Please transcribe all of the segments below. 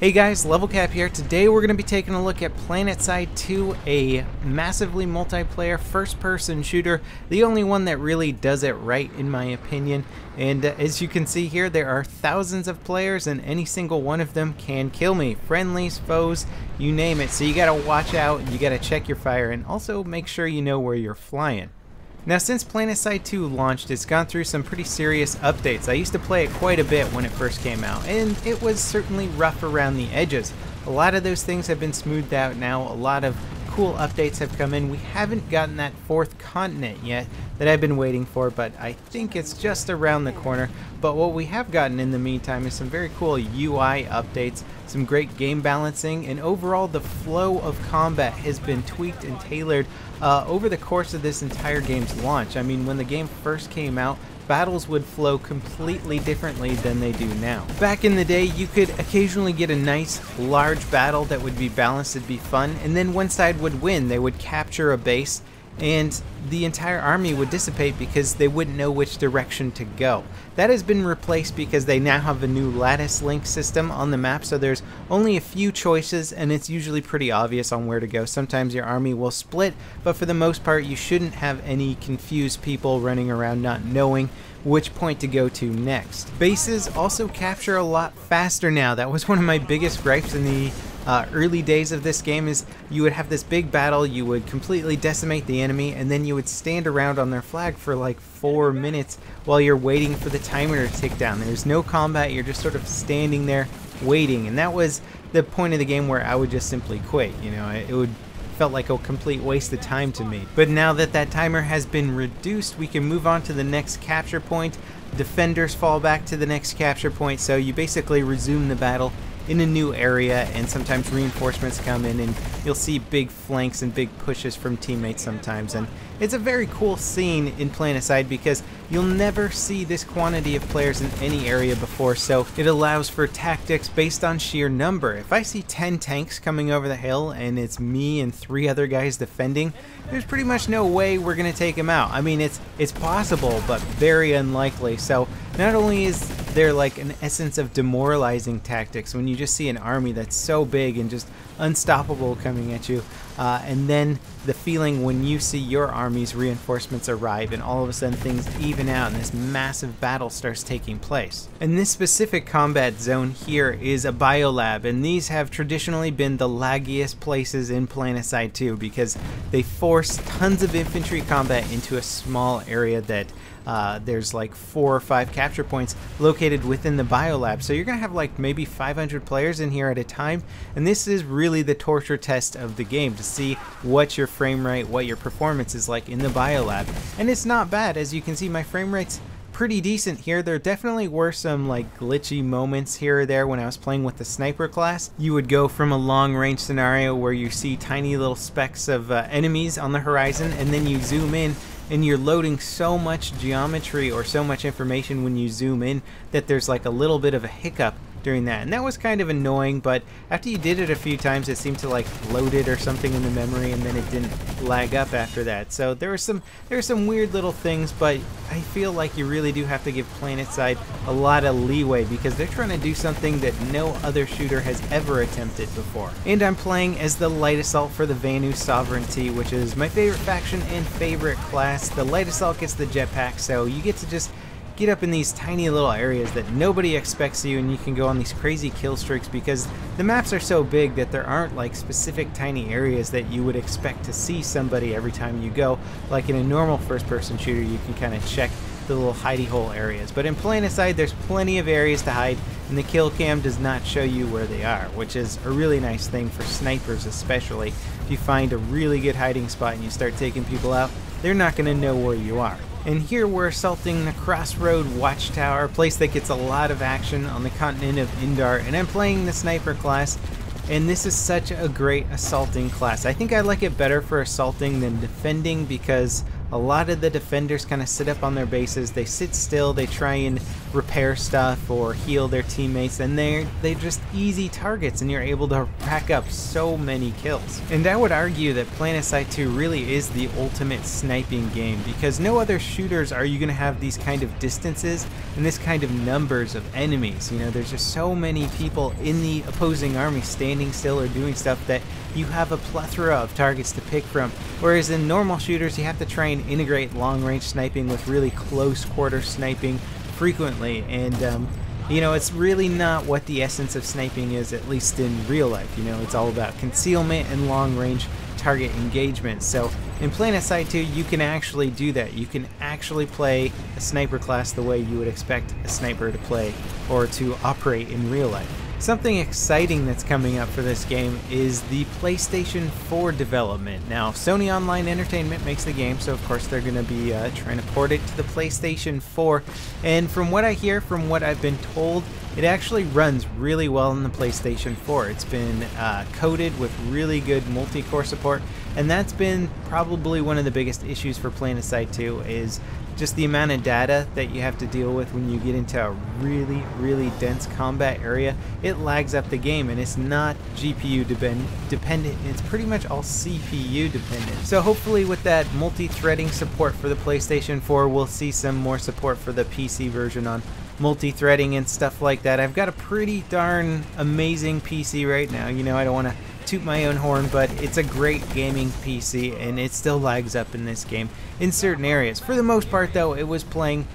Hey guys, LevelCap here. Today we're going to be taking a look at Planetside 2, a massively multiplayer first-person shooter, the only one that really does it right in my opinion. And as you can see here, there are thousands of players and any single one of them can kill me. Friendlies, foes, you name it. So you got to watch out, you got to check your fire, and also make sure you know where you're flying. Now, since Planetside 2 launched, it's gone through some pretty serious updates. I used to play it quite a bit when it first came out, and it was certainly rough around the edges. A lot of those things have been smoothed out now. A lot of cool updates have come in. We haven't gotten that fourth continent yet that I've been waiting for, but I think it's just around the corner. But what we have gotten in the meantime is some very cool UI updates, some great game balancing, and overall the flow of combat has been tweaked and tailored over the course of this entire game's launch. I mean, when the game first came out, battles would flow completely differently than they do now. Back in the day, you could occasionally get a nice large battle that would be balanced, it'd be fun, and then one side would win. They would capture a base and the entire army would dissipate because they wouldn't know which direction to go. That has been replaced because they now have a new lattice link system on the map, so there's only a few choices and it's usually pretty obvious on where to go. Sometimes your army will split, but for the most part you shouldn't have any confused people running around not knowing which point to go to next. Bases also capture a lot faster now. That was one of my biggest gripes in the early days of this game, is you would have this big battle, you would completely decimate the enemy, and then you would stand around on their flag for like 4 minutes while you're waiting for the timer to tick down. There's no combat, you're just sort of standing there waiting, and that was the point of the game where I would just simply quit. You know, it would felt like a complete waste of time to me. But now that that timer has been reduced, we can move on to the next capture point. Defenders fall back to the next capture point, so you basically resume the battle in a new area, and sometimes reinforcements come in and you'll see big flanks and big pushes from teammates sometimes. And it's a very cool scene in Planetside because you'll never see this quantity of players in any area before, so it allows for tactics based on sheer number. If I see 10 tanks coming over the hill and it's me and 3 other guys defending, there's pretty much no way we're gonna take them out. I mean, it's possible, but very unlikely. So not only is there like an essence of demoralizing tactics when you just see an army that's so big and just unstoppable coming at you, and then the feeling when you see your army's reinforcements arrive and all of a sudden things even out and this massive battle starts taking place. And this specific combat zone here is a biolab, and these have traditionally been the laggiest places in Planetside 2 because they force tons of infantry combat into a small area that there's like 4 or 5 capture points located within the biolab, so you're gonna have like maybe 500 players in here at a time, and this is really the torture test of the game to see what your frame rate, what your performance is like in the biolab. And it's not bad. As you can see, my frame rate's pretty decent here. There definitely were some like glitchy moments here or there when I was playing with the sniper class. You would go from a long range scenario where you see tiny little specks of enemies on the horizon, and then you zoom in and you're loading so much geometry or so much information when you zoom in that there's like a little bit of a hiccup during that, and that was kind of annoying. But after you did it a few times, it seemed to like load it or something in the memory, and then it didn't lag up after that. So there were some weird little things, but I feel like you really do have to give Planetside a lot of leeway because they're trying to do something that no other shooter has ever attempted before. And I'm playing as the Light Assault for the Vanu Sovereignty, which is my favorite faction and favorite class. The Light Assault gets the jetpack, so you get to just get up in these tiny little areas that nobody expects you, and you can go on these crazy kill streaks because the maps are so big that there aren't like specific tiny areas that you would expect to see somebody every time you go. Like in a normal first-person shooter, you can kind of check the little hidey hole areas, but in Planetside there's plenty of areas to hide, and the kill cam does not show you where they are, which is a really nice thing for snipers especially. If you find a really good hiding spot and you start taking people out, they're not going to know where you are. And here we're assaulting the Crossroad Watchtower, a place that gets a lot of action on the continent of Indar, and I'm playing the sniper class, and this is such a great assaulting class. I think I like it better for assaulting than defending because a lot of the defenders kind of sit up on their bases, they sit still, they try and repair stuff or heal their teammates, and they're just easy targets, and you're able to rack up so many kills. And I would argue that Planetside 2 really is the ultimate sniping game, because no other shooters are you going to have these kind of distances and this kind of numbers of enemies. You know, there's just so many people in the opposing army standing still or doing stuff that you have a plethora of targets to pick from, whereas in normal shooters you have to try and integrate long-range sniping with really close quarter sniping frequently, and you know, it's really not what the essence of sniping is, at least in real life. You know, it's all about concealment and long-range target engagement. So in Planetside 2 you can actually do that. You can actually play a sniper class the way you would expect a sniper to play or to operate in real life. Something exciting that's coming up for this game is the PlayStation 4 development. Now, Sony Online Entertainment makes the game, so of course they're going to be trying to port it to the PlayStation 4. And from what I hear, from what I've been told, it actually runs really well on the PlayStation 4. It's been coded with really good multi-core support, and that's been probably one of the biggest issues for Planetside 2 is just the amount of data that you have to deal with when you get into a really, really dense combat area. It lags up the game, and it's not GPU dependent. It's pretty much all CPU dependent. So hopefully with that multi-threading support for the PlayStation 4, we'll see some more support for the PC version on multi-threading and stuff like that. I've got a pretty darn amazing PC right now. You know, I don't want to toot my own horn, but it's a great gaming PC, and it still lags up in this game in certain areas. For the most part though, it was playing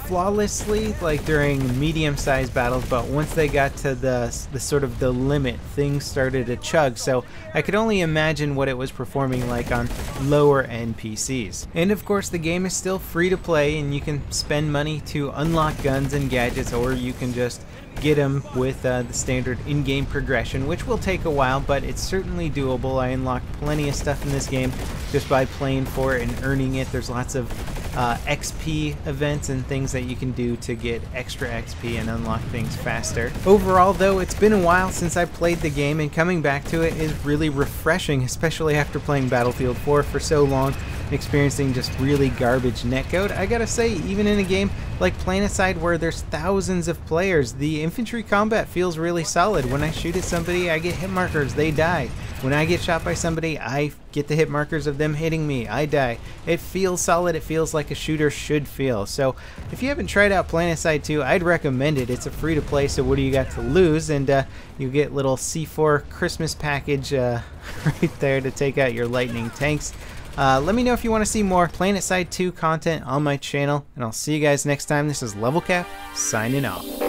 flawlessly, like during medium-sized battles, but once they got to the sort of the limit, things started to chug. So I could only imagine what it was performing like on lower end PCs. And of course the game is still free to play, and you can spend money to unlock guns and gadgets, or you can just get them with the standard in-game progression, which will take a while, but it's certainly doable. I unlocked plenty of stuff in this game just by playing for it and earning it. There's lots of XP events and things that you can do to get extra XP and unlock things faster. Overall though, it's been a while since I played the game, and coming back to it is really refreshing, especially after playing Battlefield 4 for so long and experiencing just really garbage netcode. I gotta say, even in a game like Planetside where there's thousands of players, the infantry combat feels really solid. When I shoot at somebody, I get hit markers, they die. When I get shot by somebody, I get the hit markers of them hitting me, I die. It feels solid, it feels like a shooter should feel. So if you haven't tried out Planetside 2, I'd recommend it. It's a free to play, so what do you got to lose? And you get little C4 Christmas package right there to take out your lightning tanks. Let me know if you want to see more Planetside 2 content on my channel, and I'll see you guys next time. This is LevelCap, signing off.